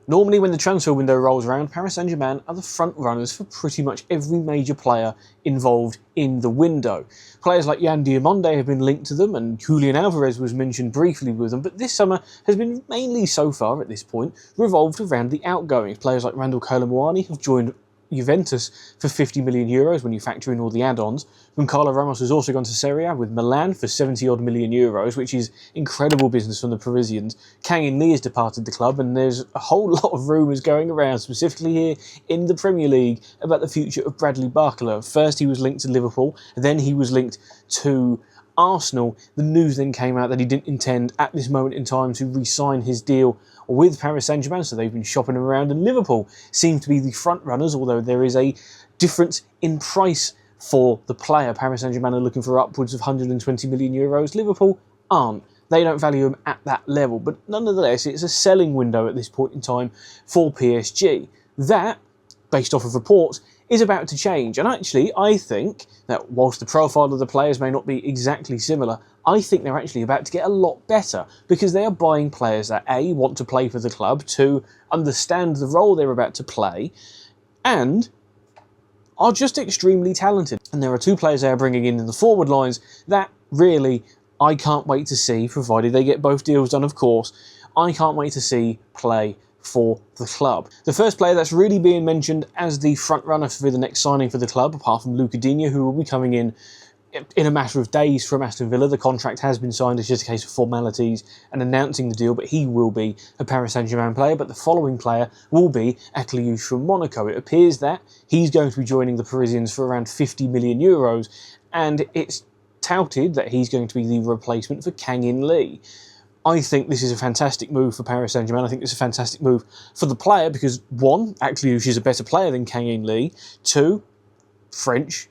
Normally when the transfer window rolls around, Paris Saint-Germain are the front runners for pretty much every major player involved in the window. Players like Yan Diamonde have been linked to them, and Julian Alvarez was mentioned briefly with them, but this summer has been mainly, so far at this point, revolved around the outgoings. Players like Randall Colomwani have joined Juventus for €50 million when you factor in all the add-ons. Barcola Ramos has also gone to Serie A with Milan for €70 million, which is incredible business from the Parisians. Kang-in Lee has departed the club, and there's a whole lot of rumours going around, specifically here in the Premier League, about the future of Bradley Barcola. First he was linked to Liverpool, then he was linked to Arsenal. The news then came out that he didn't intend at this moment in time to re-sign his deal with Paris Saint-Germain, so they've been shopping him around, and Liverpool seem to be the front runners, although there is a difference in price for the player. Paris Saint-Germain are looking for upwards of €120 million. Liverpool aren't. They don't value him at that level, but nonetheless, it's a selling window at this point in time for PSG. That, based off of reports, is about to change. And actually, I think that whilst the profile of the players may not be exactly similar, I think they're actually about to get a lot better, because they are buying players that A, want to play for the club, 2, understand the role they're about to play, and are just extremely talented. And there are 2 players they are bringing in the forward lines that really I can't wait to see, provided they get both deals done, of course. I can't wait to see play for the club. The first player that's really being mentioned as the front runner for the next signing for the club, apart from Luca Digne, who will be coming in a matter of days from Aston Villa. The contract has been signed, it's just a case of formalities and announcing the deal, but he will be a Paris Saint-Germain player. But the following player will be Akliouche from Monaco. It appears that he's going to be joining the Parisians for around €50 million, and it's touted that he's going to be the replacement for Kang-in Lee. I think this is a fantastic move for Paris Saint-Germain. I think it's a fantastic move for the player because, 1, Akliouche is a better player than Kang-in Lee. 2, French.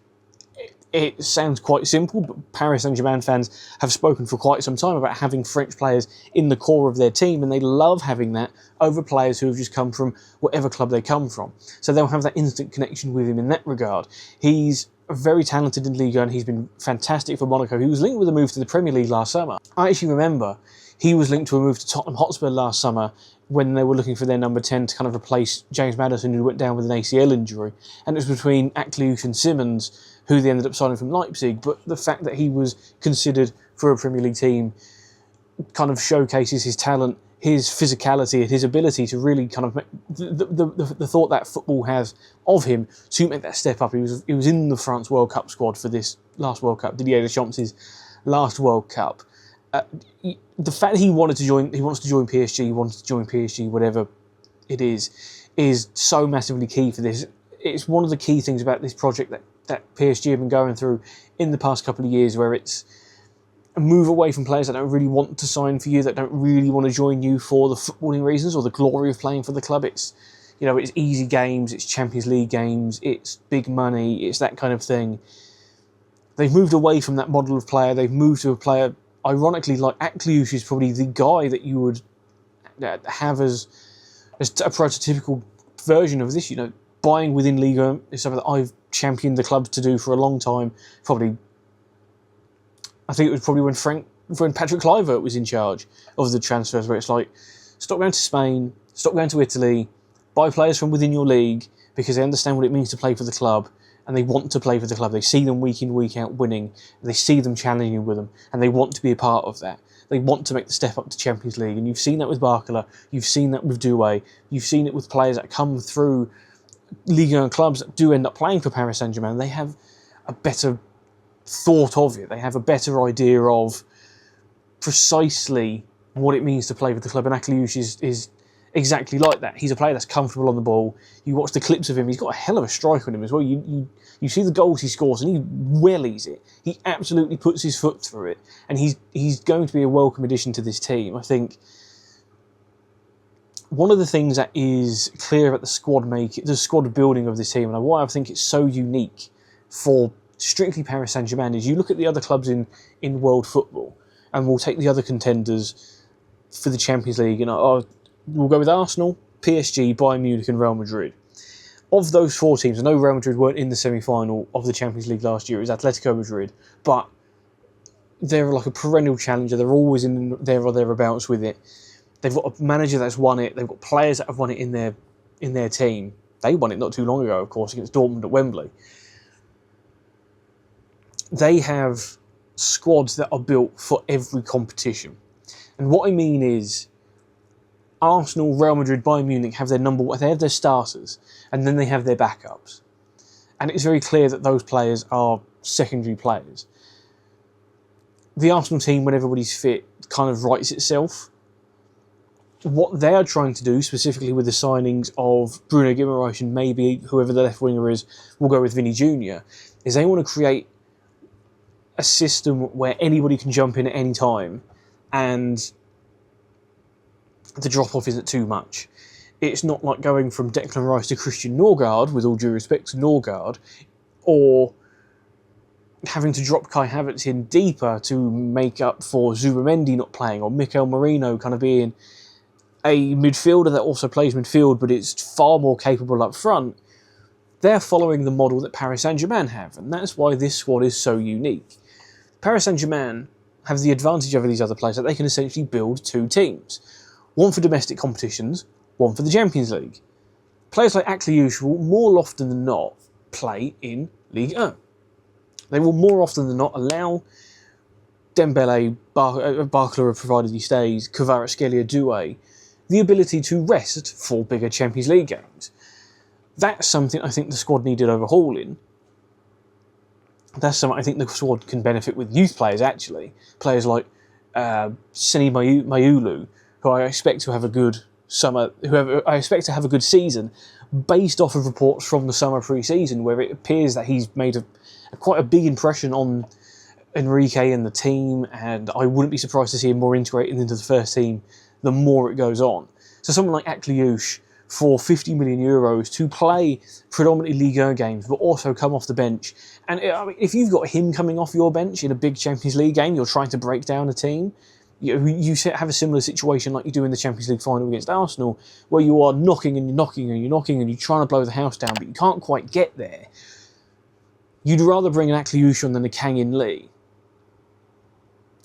It sounds quite simple, but Paris Saint-Germain fans have spoken for quite some time about having French players in the core of their team, and they love having that over players who have just come from whatever club they come from. So they'll have that instant connection with him in that regard. He's very talented in Liga, and he's been fantastic for Monaco. He was linked with a move to the Premier League last summer. I actually remember he was linked to a move to Tottenham Hotspur last summer when they were looking for their number 10 to kind of replace James Maddison, who went down with an ACL injury. And it was between Akliouche and Simmons, who they ended up signing from Leipzig. But the fact that he was considered for a Premier League team kind of showcases his talent, his physicality, and his ability to really kind of make the thought that football has of him to make that step up. He was in the France World Cup squad for this last World Cup, Didier Deschamps' last World Cup. The fact that he wants to join PSG, whatever it is so massively key for this. It's one of the key things about this project that PSG have been going through in the past couple of years, where it's a move away from players that don't really want to sign for you, that don't really want to join you for the footballing reasons or the glory of playing for the club. It's easy games, it's Champions League games, it's big money, it's that kind of thing. They've moved away from that model of player. They've moved to a player, ironically, like Akliouche is probably the guy that you would have as a prototypical version of this. Buying within Liga is something that I've championed the club to do for a long time. I think it was probably when Patrick Kluivert was in charge of the transfers, where it's like, stop going to Spain, stop going to Italy, buy players from within your league, because they understand what it means to play for the club, and they want to play for the club. They see them week in, week out winning, and they see them challenging with them, and they want to be a part of that. They want to make the step up to Champions League, and you've seen that with Barcola, you've seen that with Doué, you've seen it with players that come through Ligue 1 clubs that do end up playing for Paris Saint-Germain. They have a better thought of it. They have a better idea of precisely what it means to play for the club, and Akliouche is exactly like that. He's a player that's comfortable on the ball. You watch the clips of him, he's got a hell of a strike on him as well. You see the goals he scores, and he wellies it. He absolutely puts his foot through it, and he's going to be a welcome addition to this team. I think one of the things that is clear about the squad building of this team, and why I think it's so unique for strictly Paris Saint-Germain, is you look at the other clubs in world football, and we'll take the other contenders for the Champions League, and we'll go with Arsenal, PSG, Bayern Munich and Real Madrid. Of those 4 teams, I know Real Madrid weren't in the semi-final of the Champions League last year, it was Atletico Madrid, but they're like a perennial challenger, they're always in there or thereabouts with it. They've got a manager that's won it. They've got players that have won it in their team. They won it not too long ago, of course, against Dortmund at Wembley. They have squads that are built for every competition. And what I mean is, Arsenal, Real Madrid, Bayern Munich have they have their starters, and then they have their backups. And it's very clear that those players are secondary players. The Arsenal team, when everybody's fit, kind of writes itself. What they are trying to do, specifically with the signings of Bruno Guimaraes and maybe whoever the left winger is, will go with Vinny Jr., is they want to create a system where anybody can jump in at any time and the drop-off isn't too much. It's not like going from Declan Rice to Christian Norgard, with all due respect to Norgard, or having to drop Kai Havertz in deeper to make up for Zubimendi not playing, or Mikel Merino kind of being a midfielder that also plays midfield but is far more capable up front. They're following the model that Paris Saint-Germain have, and that's why this squad is so unique. Paris Saint-Germain have the advantage over these other players that they can essentially build two teams. One for domestic competitions, one for the Champions League. Players like Akliouche will more often than not play in Ligue 1. They will more often than not allow Dembele, Barcola provided he stays, Kvaratskhelia, Doué, the ability to rest for bigger Champions League games. That's something I think the squad needed overhauling. That's something I think the squad can benefit with youth players, actually. Players like Seni Mayulu, who I expect to have a good summer, I expect to have a good season, based off of reports from the summer pre-season, where it appears that he's made quite a big impression on Enrique and the team, and I wouldn't be surprised to see him more integrated into the first team the more it goes on. So someone like Akliouche, for 50 million euros to play predominantly Ligue 1 games, but also come off the bench. And I mean, if you've got him coming off your bench in a big Champions League game, you're trying to break down a team, you have a similar situation like you do in the Champions League final against Arsenal, where you are knocking and you're knocking and you're knocking and you're trying to blow the house down, but you can't quite get there. You'd rather bring an Akliouche on than a Kang In Lee,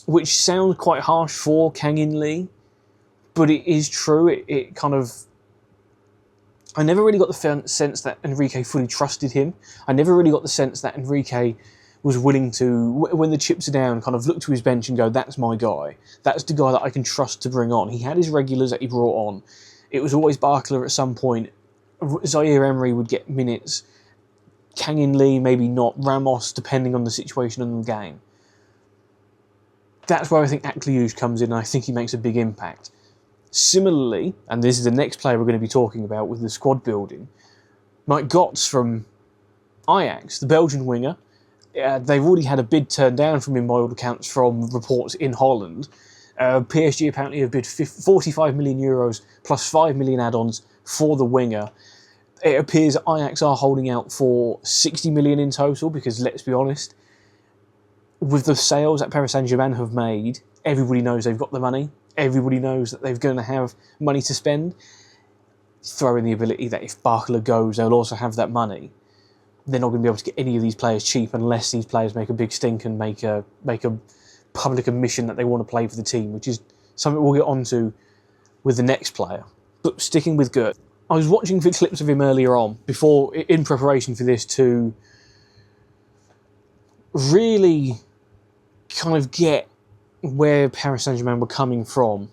which sounds quite harsh for Kang In Lee, but it is true. It kind of... I never really got the sense that Enrique fully trusted him. I never really got the sense that Enrique was willing to, when the chips are down, kind of look to his bench and go, that's my guy. That's the guy that I can trust to bring on. He had his regulars that he brought on. It was always Barcola at some point. Zaire Emery would get minutes. Kang In Lee, maybe not. Ramos, depending on the situation in the game. That's where I think Akliouche comes in, and I think he makes a big impact. Similarly, and this is the next player we're going to be talking about with the squad building, Mike Götze from Ajax, the Belgian winger. They've already had a bid turned down from him by all accounts from reports in Holland. PSG apparently have bid 45 million euros plus 5 million add-ons for the winger. It appears Ajax are holding out for 60 million in total because, let's be honest, with the sales that Paris Saint-Germain have made, everybody knows they've got the money. Everybody knows that they're going to have money to spend. Throw in the ability that if Barcola goes, they'll also have that money. They're not going to be able to get any of these players cheap unless these players make a big stink and make a public admission that they want to play for the team, which is something we'll get onto with the next player. But sticking with Götze, I was watching clips of him earlier on, in preparation for this, to really kind of get where Paris Saint-Germain were coming from.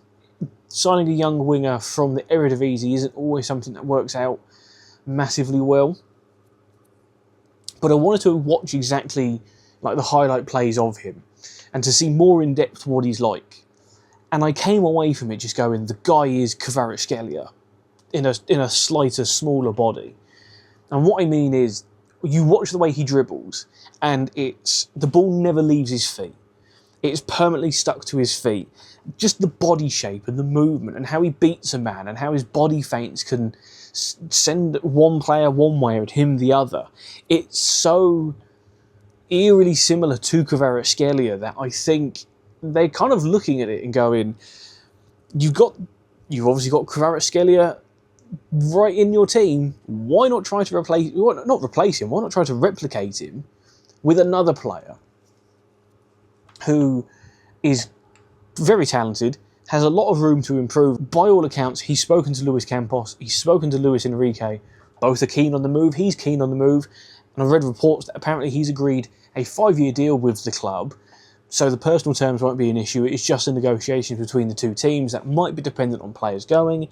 Signing a young winger from the Eredivisie isn't always something that works out massively well. But I wanted to watch exactly like the highlight plays of him and to see more in depth what he's like. And I came away from it just going, the guy is Kvaratskhelia in a slighter, smaller body. And what I mean is, you watch the way he dribbles, and the ball never leaves his feet. It's permanently stuck to his feet. Just the body shape and the movement and how he beats a man and how his body feints can send one player one way and him the other. It's so eerily similar to Kvaratskhelia that I think they're kind of looking at it and going, you've obviously got Kvaratskhelia right in your team. Why not try to why not try to replicate him with another player who is very talented, has a lot of room to improve. By all accounts, he's spoken to Luis Campos, he's spoken to Luis Enrique. Both are keen on the move, he's keen on the move, and I've read reports that apparently he's agreed a 5-year deal with the club, so the personal terms won't be an issue. It's just a negotiation between the two teams that might be dependent on players going,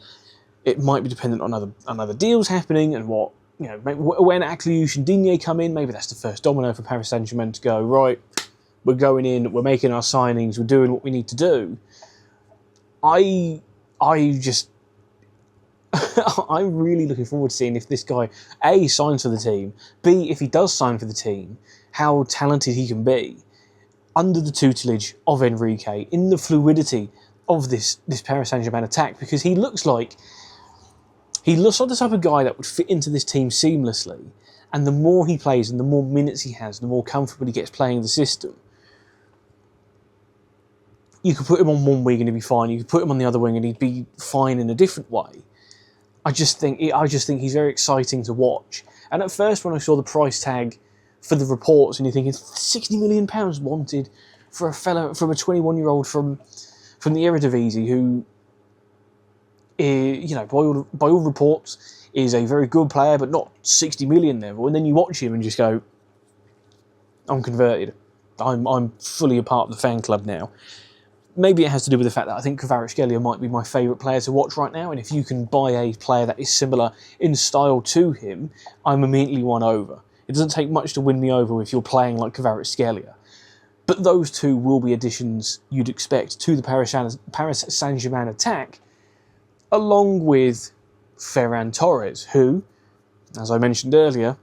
it might be dependent on other deals happening, and what, you know, when Akliouche and Digne come in, maybe that's the first domino for Paris Saint-Germain to go, right, we're going in, we're making our signings, we're doing what we need to do. I'm really looking forward to seeing if this guy, A, signs for the team, B, if he does sign for the team, how talented he can be under the tutelage of Enrique, in the fluidity of this Paris Saint-Germain attack, because he looks like the type of guy that would fit into this team seamlessly, and the more he plays and the more minutes he has, the more comfortable he gets playing the system. You could put him on one wing and he'd be fine. You could put him on the other wing and he'd be fine in a different way. I just think he's very exciting to watch. And at first, when I saw the price tag for the reports, and you're thinking £60 million wanted for a fella, from a 21-year-old from the Eredivisie, who, you know, by all reports, is a very good player, but not 60 million level. And then you watch him and just go, I'm converted. I'm fully a part of the fan club now. Maybe it has to do with the fact that I think Kvaratskhelia might be my favourite player to watch right now, and if you can buy a player that is similar in style to him, I'm immediately won over. It doesn't take much to win me over if you're playing like Kvaratskhelia. But those two will be additions you'd expect to the Paris Saint-Germain attack, along with Ferran Torres, who, as I mentioned earlier,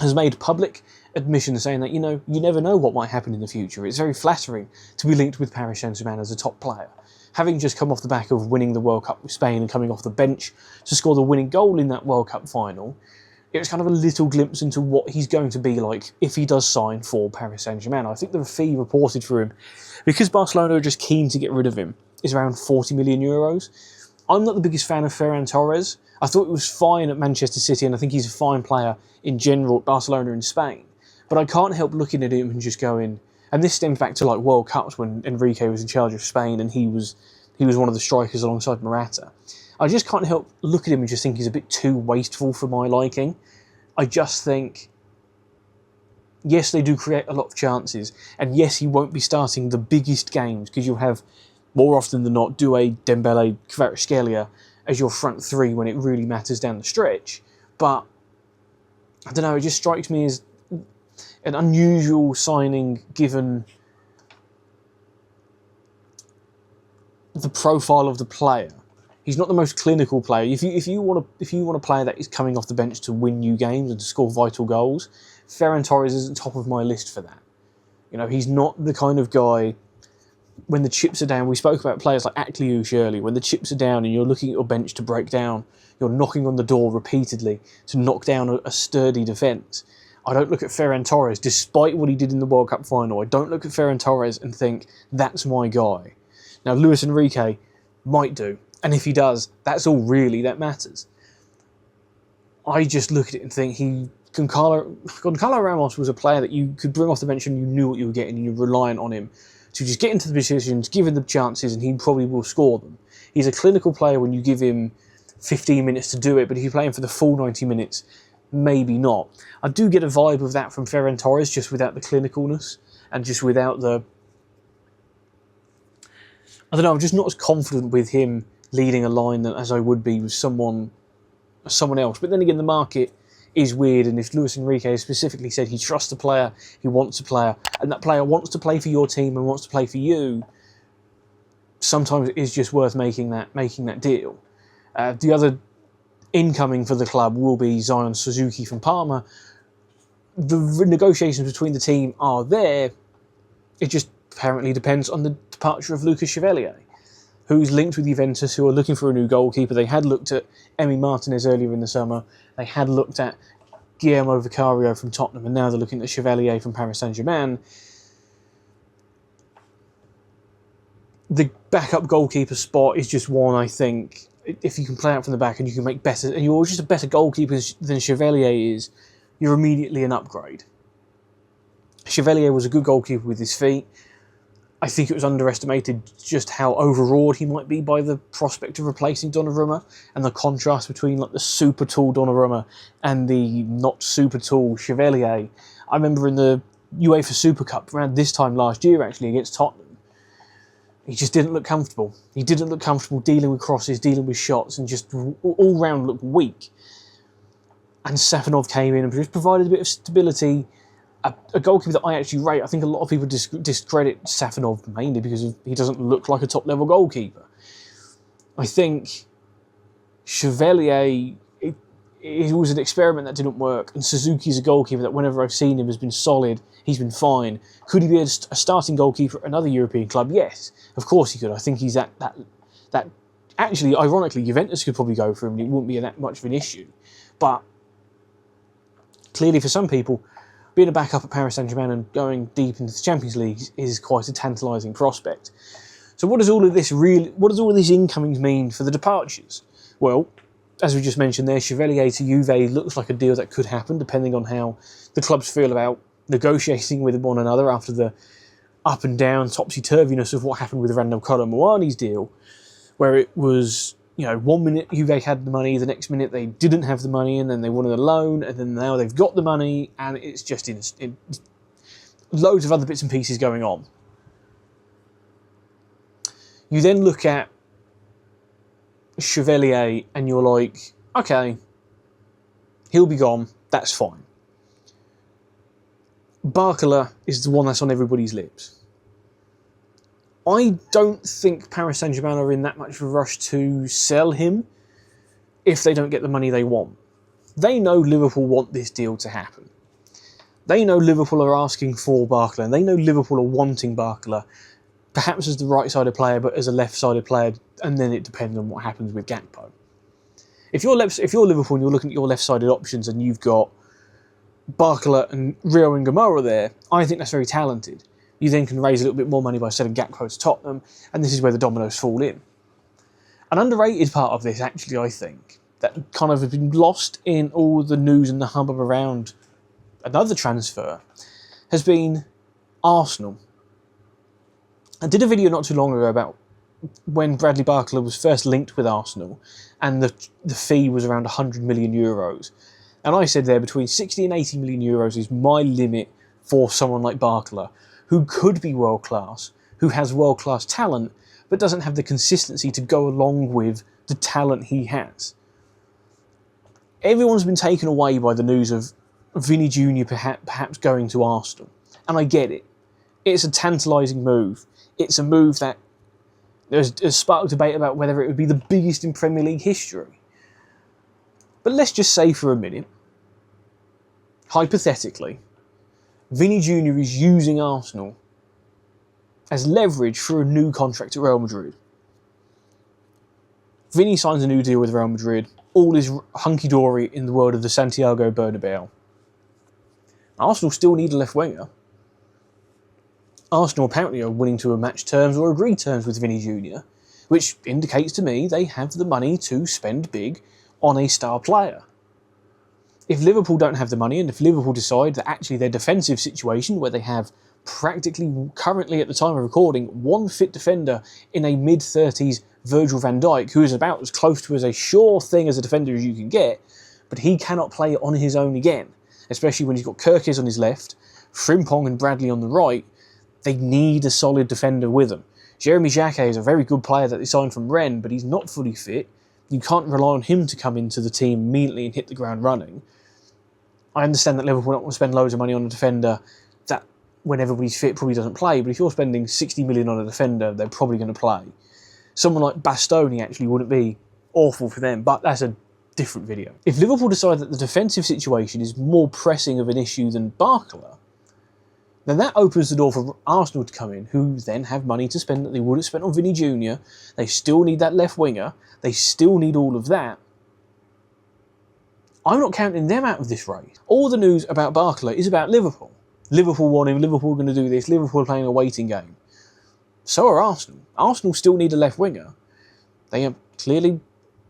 has made public admission saying that, you know, you never know what might happen in the future. It's very flattering to be linked with Paris Saint-Germain as a top player. Having just come off the back of winning the World Cup with Spain and coming off the bench to score the winning goal in that World Cup final, it was kind of a little glimpse into what he's going to be like if he does sign for Paris Saint-Germain. I think the fee reported for him, because Barcelona are just keen to get rid of him, is around 40 million euros. I'm not the biggest fan of Ferran Torres. I thought it was fine at Manchester City, and I think he's a fine player in general at Barcelona in Spain. But I can't help looking at him and just going, and this stems back to like World Cups when Enrique was in charge of Spain and he was one of the strikers alongside Morata. I just can't help look at him and just think he's a bit too wasteful for my liking. I just think, yes, they do create a lot of chances, and yes, he won't be starting the biggest games, because you'll have, more often than not, Doué, Dembele, Kvaratskhelia as your front three when it really matters down the stretch. But, I don't know, it just strikes me as an unusual signing given the profile of the player. He's not the most clinical player. If you want a player that is coming off the bench to win you games and to score vital goals, Ferran Torres isn't top of my list for that. You know, he's not the kind of guy, when the chips are down, we spoke about players like Akliouche earlier, when the chips are down and you're looking at your bench to break down, you're knocking on the door repeatedly to knock down a sturdy defence. I don't look at Ferran Torres, despite what he did in the World Cup final, I don't look at Ferran Torres and think, that's my guy. Now, Luis Enrique might do, and if he does, that's all really that matters. I just look at it and think Goncalo Ramos was a player that you could bring off the bench and you knew what you were getting, and you're reliant on him to just get into the positions, give him the chances, and he probably will score them. He's a clinical player when you give him 15 minutes to do it, but if you play him for the full 90 minutes, maybe not. I do get a vibe of that from Ferran Torres, just without the clinicalness, and just without the... I don't know, I'm just not as confident with him leading a line as I would be with someone else. But then again, the market is weird, and if Luis Enrique has specifically said he trusts a player, he wants a player, and that player wants to play for your team and wants to play for you, sometimes it is just worth making that deal. The other incoming for the club will be Zion Suzuki from Parma. The negotiations between the team are there. It just apparently depends on the departure of Lucas Chevalier, who's linked with Juventus, who are looking for a new goalkeeper. They had looked at Emi Martinez earlier in the summer. They had looked at Guillermo Vicario from Tottenham, and now they're looking at Chevalier from Paris Saint-Germain. The backup goalkeeper spot is just one, I think, if you can play out from the back and you can make better, and you're just a better goalkeeper than Chevalier is, you're immediately an upgrade. Chevalier was a good goalkeeper with his feet. I think it was underestimated just how overawed he might be by the prospect of replacing Donnarumma, and the contrast between like the super tall Donnarumma and the not super tall Chevalier. I remember in the UEFA Super Cup around this time last year, actually, against Tottenham, he just didn't look comfortable. He didn't look comfortable dealing with crosses, dealing with shots, and just all round looked weak. And Safanov came in and just provided a bit of stability. A goalkeeper that I actually rate. I think a lot of people discredit Safanov mainly because he doesn't look like a top-level goalkeeper. I think Chevalier, it was an experiment that didn't work, and Suzuki's a goalkeeper that whenever I've seen him has been solid, he's been fine. Could he be a starting goalkeeper at another European club? Yes, of course he could. I think he's that actually, ironically, Juventus could probably go for him and it wouldn't be that much of an issue. But clearly for some people, being a backup at Paris Saint-Germain and going deep into the Champions League is quite a tantalising prospect. So what does all of this incomings mean for the departures? Well, as we just mentioned there, Chevalier to Juve looks like a deal that could happen depending on how the clubs feel about negotiating with one another after the up and down topsy-turviness of what happened with Randall Kolo Muani's deal, where it was, 1 minute Juve had the money, the next minute they didn't have the money, and then they wanted a loan, and then now they've got the money, and it's just in loads of other bits and pieces going on. You then look at Chevalier, and you're like, okay, he'll be gone, that's fine. Barcola is the one that's on everybody's lips. I don't think Paris Saint-Germain are in that much of a rush to sell him if they don't get the money they want. They know Liverpool want this deal to happen. They know Liverpool are asking for Barcola, and they know Liverpool are wanting Barcola, perhaps as the right-sided player, but as a left-sided player, and then it depends on what happens with Gakpo. If you're Liverpool and you're looking at your left-sided options and you've got Barcola and Rio and Gamora there, I think that's very talented. You then can raise a little bit more money by selling Gakpo to Tottenham, and this is where the dominoes fall in. An underrated part of this, actually, I think, that kind of has been lost in all the news and the hubbub around another transfer, has been Arsenal. I did a video not too long ago about when Bradley Barcola was first linked with Arsenal, and the fee was around 100 million euros. And I said there between 60 and 80 million euros is my limit for someone like Barcola, who could be world-class, who has world-class talent, but doesn't have the consistency to go along with the talent he has. Everyone's been taken away by the news of Vinny Jr. perhaps going to Arsenal, and I get it. It's a tantalising move. It's a move that there's sparked debate about whether it would be the biggest in Premier League history. But let's just say for a minute, hypothetically, Vinny Jr. is using Arsenal as leverage for a new contract at Real Madrid. Vinny signs a new deal with Real Madrid. All is hunky-dory in the world of the Santiago Bernabeu. Arsenal still need a left winger. Arsenal apparently are willing to match terms or agree terms with Vinny Jr., which indicates to me they have the money to spend big on a star player. If Liverpool don't have the money, and if Liverpool decide that actually their defensive situation, where they have practically, currently at the time of recording, one fit defender in a mid-30s Virgil van Dijk, who is about as close to as a sure thing as a defender as you can get, but he cannot play on his own again, especially when he's got Kirkes on his left, Frimpong and Bradley on the right. They need a solid defender with them. Jeremy Jacquet is a very good player that they signed from Rennes, but he's not fully fit. You can't rely on him to come into the team immediately and hit the ground running. I understand that Liverpool don't want to spend loads of money on a defender that, when everybody's fit, probably doesn't play, but if you're spending 60 million on a defender, they're probably going to play. Someone like Bastoni actually wouldn't be awful for them, but that's a different video. If Liverpool decide that the defensive situation is more pressing of an issue than Barcola, then that opens the door for Arsenal to come in, who then have money to spend that they would have spent on Vinny Jr. They still need that left winger. They still need all of that. I'm not counting them out of this race. All the news about Barcola is about Liverpool. Liverpool want him, Liverpool are going to do this, Liverpool are playing a waiting game. So are Arsenal. Arsenal still need a left winger. They clearly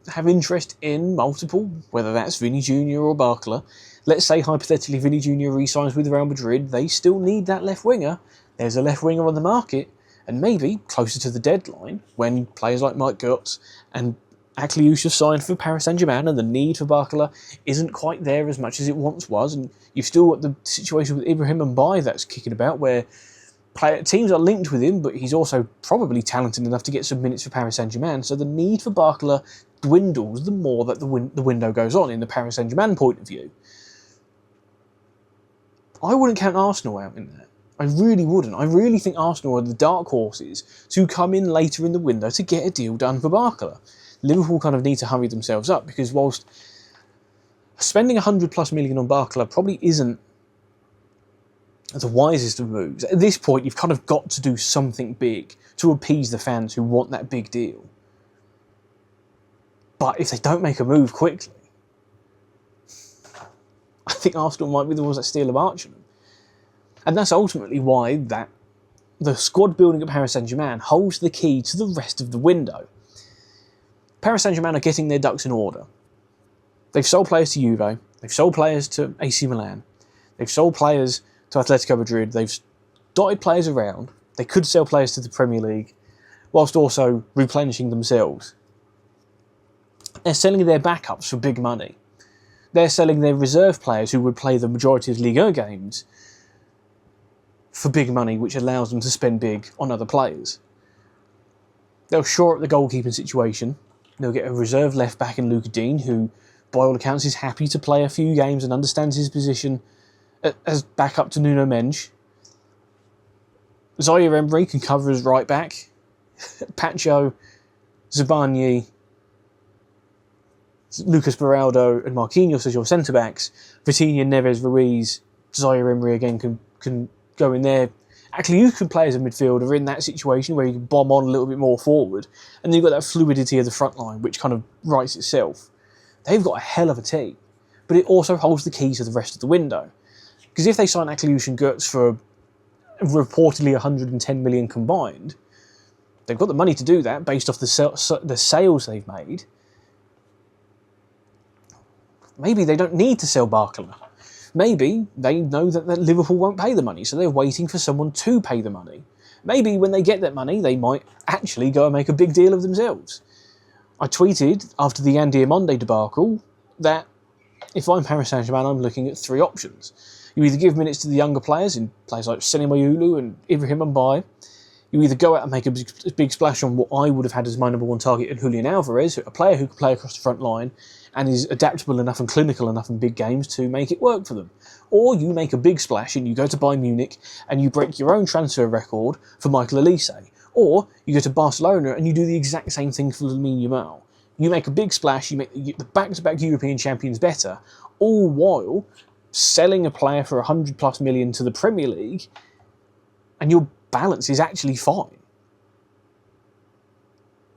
have interest in multiple, whether that's Vinny Jr. or Barcola. Let's say hypothetically Vinny Jr. re-signs with Real Madrid, they still need that left winger. There's a left winger on the market, And maybe closer to the deadline, when players like Mike Götze and Akliouche have signed for Paris Saint-Germain and the need for Barcola isn't quite there as much as it once was, and you've still got the situation with Ibrahim Mbaye that's kicking about, where teams are linked with him, but he's also probably talented enough to get some minutes for Paris Saint-Germain, so the need for Barcola dwindles the more that the window goes on in the Paris Saint-Germain point of view. I wouldn't count Arsenal out in that. I really wouldn't. I really think Arsenal are the dark horses to come in later in the window to get a deal done for Barcola. Liverpool kind of need to hurry themselves up, because whilst spending 100+ million on Barcola probably isn't the wisest of moves, at this point you've kind of got to do something big to appease the fans who want that big deal. But if they don't make a move quickly, I think Arsenal might be the ones that steal a march on them. And that's ultimately why the squad building at Paris Saint-Germain holds the key to the rest of the window. Paris Saint-Germain are getting their ducks in order. They've sold players to Juve, they've sold players to AC Milan, they've sold players to Atletico Madrid, they've dotted players around, they could sell players to the Premier League, whilst also replenishing themselves. They're selling their backups for big money. They're selling their reserve players who would play the majority of Ligue 1 games for big money, which allows them to spend big on other players. They'll shore up the goalkeeping situation. They'll get a reserve left-back in Luca Dean, who, by all accounts, is happy to play a few games and understands his position as backup to Nuno Mendes. Zaire Emery can cover as right-back. Pacho, Zabani, Lucas Beraldo and Marquinhos as your centre-backs. Vitinha, Neves, Ruiz, Zaire Emery again can go in there. Actually, you can play as a midfielder in that situation where you can bomb on a little bit more forward, and then you've got that fluidity of the front line, which kind of writes itself. They've got a hell of a team, but it also holds the key to the rest of the window. Because if they sign Akliouche and Götze for reportedly 110 million combined, they've got the money to do that based off the sales they've made. Maybe they don't need to sell Barcola. Maybe they know that Liverpool won't pay the money, so they're waiting for someone to pay the money. Maybe when they get that money, they might actually go and make a big deal of themselves. I tweeted after the Yan Diamonde debacle that if I'm Paris Saint-Germain, I'm looking at 3 options. You either give minutes to the younger players, in players like Sene Mayulu and Ibrahim Mbaye. You either go out and make a big splash on what I would have had as my number 1 target in Julian Alvarez, a player who can play across the front line and is adaptable enough and clinical enough in big games to make it work for them. Or you make a big splash and you go to Bayern Munich and you break your own transfer record for Michael Olise. Or you go to Barcelona and you do the exact same thing for Lamine Yamal. You make a big splash, you make the back-to-back European champions better, all while selling a player for 100+ million to the Premier League, and your balance is actually fine.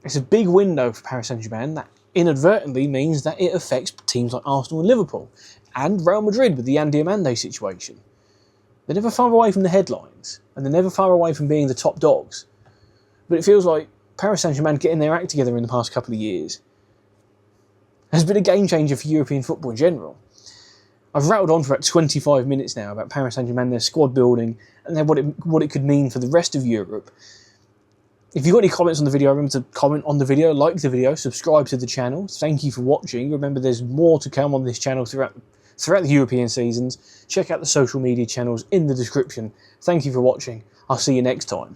It's a big window for Paris Saint-Germain that inadvertently means that it affects teams like Arsenal and Liverpool, and Real Madrid with the Yan Diamonde situation. They're never far away from the headlines, and they're never far away from being the top dogs. But it feels like Paris Saint-Germain getting their act together in the past couple of years has been a game changer for European football in general. I've rattled on for about 25 minutes now about Paris Saint-Germain, their squad building, and then what it could mean for the rest of Europe. If you've got any comments on the video, remember to comment on the video, like the video, subscribe to the channel. Thank you for watching. Remember, there's more to come on this channel throughout the European seasons. Check out the social media channels in the description. Thank you for watching. I'll see you next time.